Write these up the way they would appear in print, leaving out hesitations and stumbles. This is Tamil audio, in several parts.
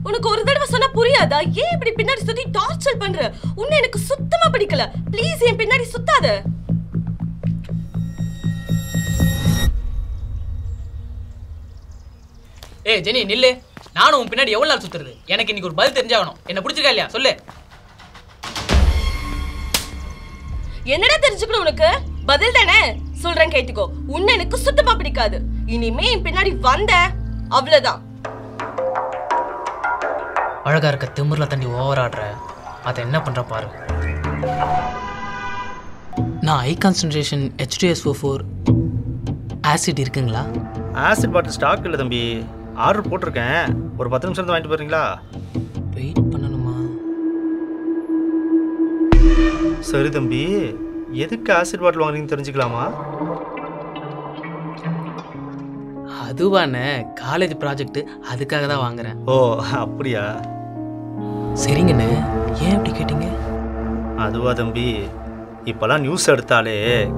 உனக்கு ஒரு தடவை சொன்னா புரியாதா? ஏன் இப்படி பின்னாடி சுத்தி டார்ச்சர் பண்ற? உன்னை எனக்கு சுத்தமா பிடிக்கல. ப்ளீஸ் என் பின்னாடி சுத்தாத. ஏய் ஜெனி நில்லு. நானும் உன் பின்னாடி எவ்வளவு நாள் சுத்துறது? எனக்கு இன்னைக்கு ஒரு பதில் தெரிஞ்சாகணும். என்ன பிடிச்சிருக்கா இல்லையா சொல்லு. என்னடா தெரிஞ்சுக்கணும் உனக்கு? பதில் தானே சொல்றேன் கேட்டுக்கோ. உன்னை எனக்கு சுத்தமா பிடிக்காது. இனிமே என் பின்னாடி வந்த அவ்வளவுதான். அழகா இருக்க திமிர்ல தண்டி ஓவர் ஆடுற. அதை என்ன பண்ற பாரு. நான் ஹை கான்சன்ட்ரேஷன் H2SO4 ஆசிட் இருக்குங்களா? ஆசிட் பாட்டில் ஸ்டாக் இல்லை தம்பி. ஆர்டர் போட்டிருக்கேன். ஒரு 10 நிமிஷம் வாங்கிட்டு போறீங்களா? வெயிட் பண்ணணுமா? சரி தம்பி, எதுக்கு ஆசிட் பாட்டில் வாங்குறீங்கன்னு தெரிஞ்சுக்கலாமா? அதுவானே காலேஜ் ப்ராஜெக்ட், அதுக்காக தான் வாங்குறேன். ஓ அப்படியா? சரிங்கண்ணே, ஏன் அப்படி கேட்டீங்க? அதுவா தம்பி, இப்போல்லாம் நியூஸ் எடுத்தாலே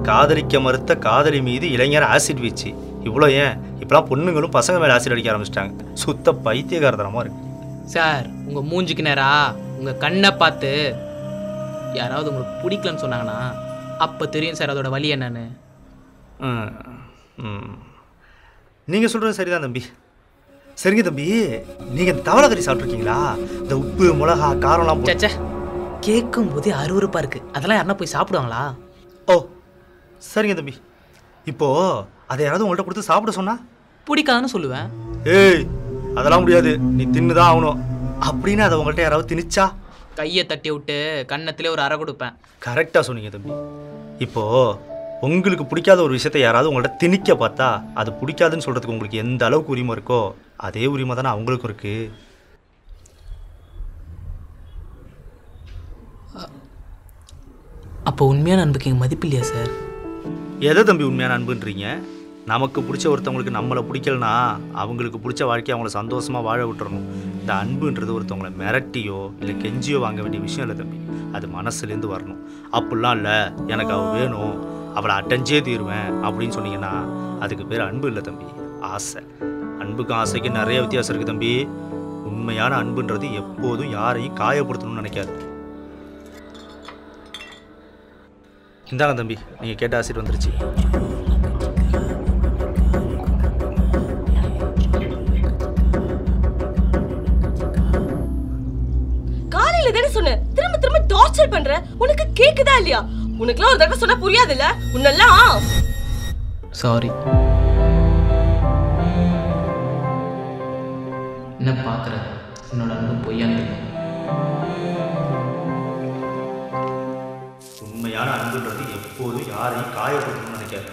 காதலிக்க மறுத்த காதலி மீது இளைஞர் ஆசிட் வீச்சு. இவ்வளோ ஏன், இப்போலாம் பொண்ணுங்களும் பசங்க மேலே ஆசிட் அடிக்க ஆரம்பிச்சிட்டாங்க. சுத்த பைத்தியகாரத்தனமாக இருக்கு சார். உங்கள் மூஞ்சிக்கு நேரா உங்கள் கண்ணை பார்த்து யாராவது உங்களுக்கு பிடிக்கலன்னு சொன்னாங்கன்னா அப்போ தெரியும் சார் அதோட வலி என்னன்னு. நீங்கள் சொல்கிறது சரிதான் தம்பி. சரிங்க தம்பி, நீங்கள் இந்த தவளை கறி சாப்பிட்ருக்கீங்களா? இந்த உப்பு மிளகா காரம்லாம் சேச்சே, கேட்கும் போதே அருவருப்பாக இருக்குது. அதெல்லாம் யாருன்னா போய் சாப்பிடுவாங்களா? ஓ சரிங்க தம்பி. இப்போது அதை யாராவது உங்கள்கிட்ட கொடுத்து சாப்பிட சொன்னா? பிடிக்காதுன்னு சொல்லுவேன். ஏய் அதெல்லாம் முடியாது, நீ தின்னு தான் ஆகணும் அப்படின்னு அதை உங்கள்கிட்ட யாராவது திணிச்சா? கையை தட்டி விட்டு கன்னத்திலே ஒரு அறை கொடுப்பேன். கரெக்டாக சொன்னீங்க தம்பி. இப்போது உங்களுக்கு பிடிக்காத ஒரு விஷயத்தை யாராவது உங்கள்கிட்ட திணிக்க பார்த்தா அது பிடிக்காதுன்னு சொல்கிறதுக்கு உங்களுக்கு எந்த அளவுக்கு உரிமை இருக்கோ அதே உரிமை தானே அவங்களுக்கும் இருக்குது. அப்போ உண்மையான அன்புக்கு எங்கள் மதிப்பு இல்லையா சார்? எதை தம்பி உண்மையான அன்புன்றீங்க? நமக்கு பிடிச்ச ஒருத்தவங்களுக்கு நம்மளை பிடிக்கலனா அவங்களுக்கு பிடிச்ச வாழ்க்கையை அவங்கள சந்தோஷமாக வாழ விட்டுறணும். இந்த அன்புன்றது ஒருத்தவங்களை மிரட்டியோ இல்லை கெஞ்சியோ வாங்க வேண்டிய விஷயம் இல்லை தம்பி. அது மனசுலேருந்து வரணும். அப்படிலாம் இல்லை, எனக்கு அவள் வேணும், அவளை அடைஞ்சே தீருவேன் அப்படின்னு சொன்னீங்கன்னா அதுக்கு பேர் அன்பு இல்லை தம்பி, ஆசை. அன்புக்கும் ஆசைக்கும் நிறைய வித்தியாசம் இருக்குது தம்பி. உண்மையான அன்புன்றது எப்போதும் யாரையும் காயப்படுத்தணும்னு நினைக்காது. இந்தாங்க தம்பி, நீங்கள் கேட்ட ஆசிட் வந்துருச்சு. காலையில தானே சொன்ன, திரும்ப திரும்ப டார்ச்சர் பண்ற. உனக்கு கேக்குதா இல்லையா? உனக்குலாம் ஒரு தடவை சொன்னா புரியாது இல்ல? உன்னெல்லாம் சாரி. என்ன பார்க்குற? என்னோட அன்பு பொய்யான்னு உண்மையான அன்புன்றது எப்போதும் யாரையும் காயப்படுத்தணும்னு நினைக்காது.